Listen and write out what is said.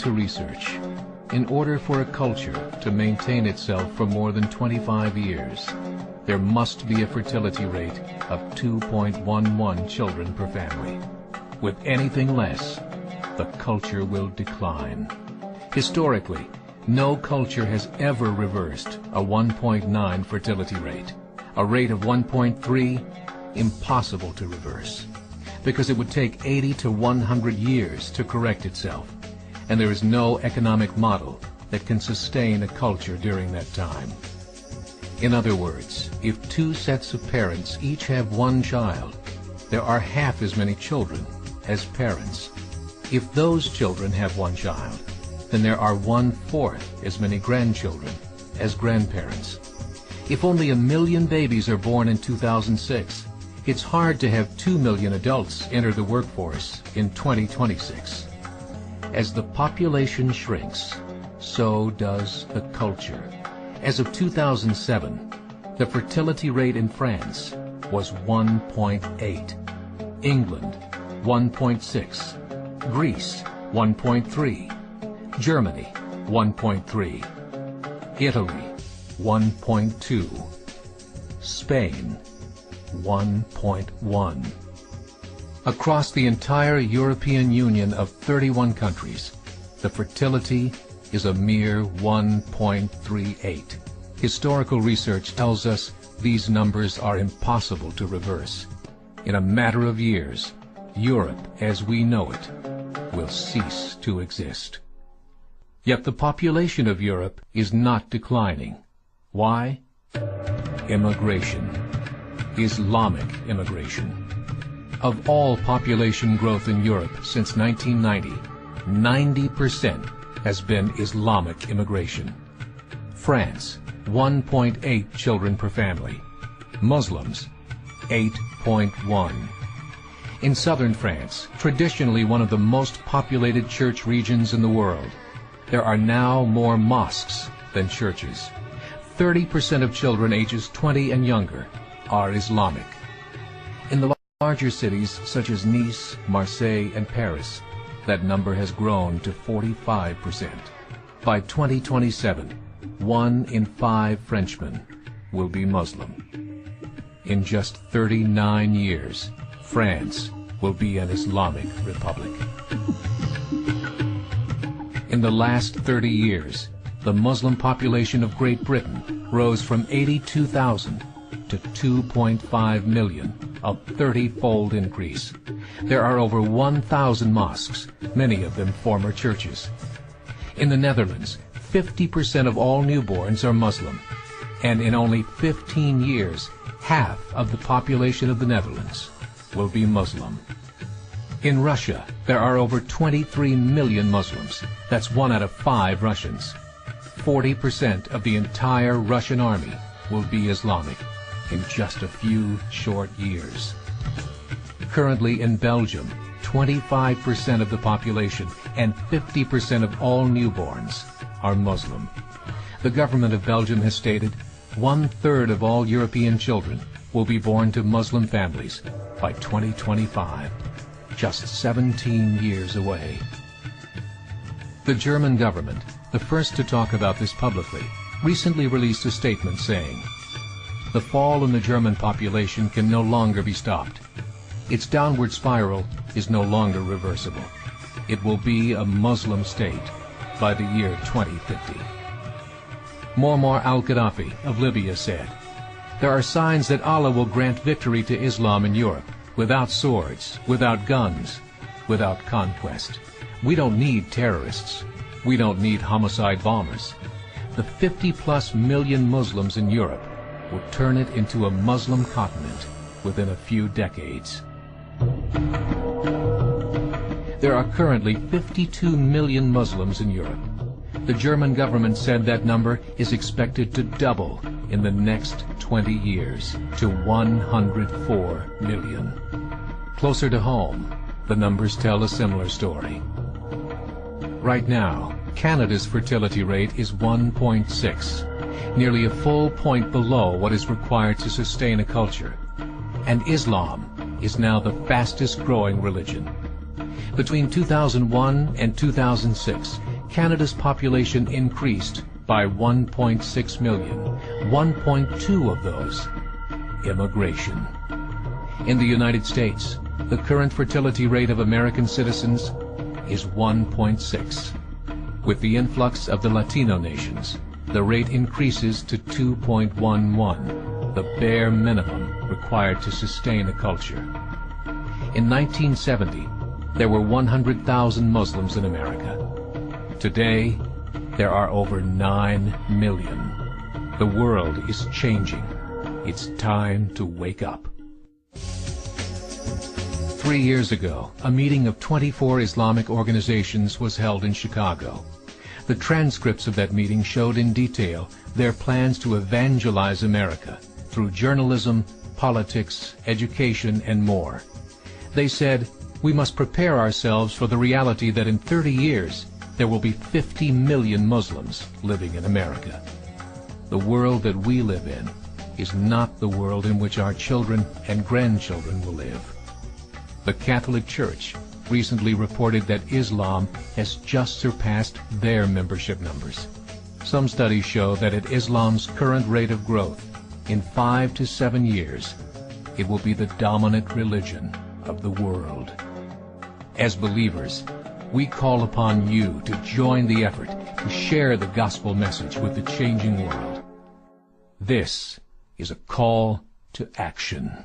to research, in order for a culture to maintain itself for more than 25 years, there must be a fertility rate of 2.11 children per family. With anything less, the culture will decline. Historically, no culture has ever reversed a 1.9 fertility rate. A rate of 1.3, impossible to reverse, because it would take 80 to 100 years to correct itself, and there is no economic model that can sustain a culture during that time. In other words, if two sets of parents each have one child, there are half as many children as parents. If those children have one child, then there are 1/4 as many grandchildren as grandparents. If only 1 million babies are born in 2006, it's hard to have 2 million adults enter the workforce in 2026. As the population shrinks, so does the culture. As of 2007, the fertility rate in France was 1.8, England 1.6, Greece 1.3, Germany 1.3, Italy 1.2, Spain 1.1. Across the entire European Union of 31 countries, the fertility is a mere 1.38. Historical research tells us these numbers are impossible to reverse. In a matter of years, Europe as we know it will cease to exist. Yet the population of Europe is not declining. Why? Immigration. Islamic immigration. Of all population growth in Europe since 1990, 90% has been Islamic immigration. France, 1.8 children per family. Muslims, 8.1. In southern France, traditionally one of the most populated church regions in the world, there are now more mosques than churches. 30% of children ages 20 and younger are Islamic. In the larger cities such as Nice, Marseille, and Paris, that number has grown to 45%. By 2027, 1 in 5 Frenchmen will be Muslim. In just 39 years, France will be an Islamic republic. In the last 30 years, the Muslim population of Great Britain rose from 82,000 to 2.5 million, a 30-fold increase. There are over 1,000 mosques, many of them former churches. In the Netherlands, 50% of all newborns are Muslim, and in only 15 years, half of the population of the Netherlands will be Muslim. In Russia, there are over 23 million Muslims. That's 1 out of 5 Russians. 40% of the entire Russian army will be Islamic in just a few short years. Currently in Belgium, 25% of the population and 50% of all newborns are Muslim. The government of Belgium has stated 1/3 of all European children will be born to Muslim families by 2025, just 17 years away. The German government, the first to talk about this publicly, recently released a statement saying, "The fall in the German population can no longer be stopped. Its downward spiral is no longer reversible. It will be a Muslim state by the year 2050. Muammar al-Gaddafi of Libya said, "There are signs that Allah will grant victory to Islam in Europe, without swords, without guns, without conquest. We don't need terrorists. We don't need homicide bombers. The 50+ million Muslims in Europe will turn it into a Muslim continent within a few decades." There are currently 52 million Muslims in Europe. The German government said that number is expected to double in the next 20 years to 104 million. Closer to home, the numbers tell a similar story. Right now, Canada's fertility rate is 1.6, nearly a full point below what is required to sustain a culture. And Islam is now the fastest growing religion. Between 2001 and 2006, Canada's population increased by 1.6 million, 1.2 of those immigration. In the United States, the current fertility rate of American citizens is 1.6. With the influx of the Latino nations, the rate increases to 2.11, the bare minimum required to sustain a culture. In 1970, there were 100,000 Muslims in America. Today, there are over 9 million. The world is changing. It's time to wake up. 3 years ago, a meeting of 24 Islamic organizations was held in Chicago. The transcripts of that meeting showed in detail their plans to evangelize America through journalism, politics, education, and more. They said, we must prepare ourselves for the reality that in 30 years, there will be 50 million Muslims living in America. The world that we live in is not the world in which our children and grandchildren will live. The Catholic Church recently reported that Islam has just surpassed their membership numbers. Some studies show that at Islam's current rate of growth, in 5 to 7 years, it will be the dominant religion of the world. As believers, we call upon you to join the effort to share the gospel message with the changing world. This is a call to action.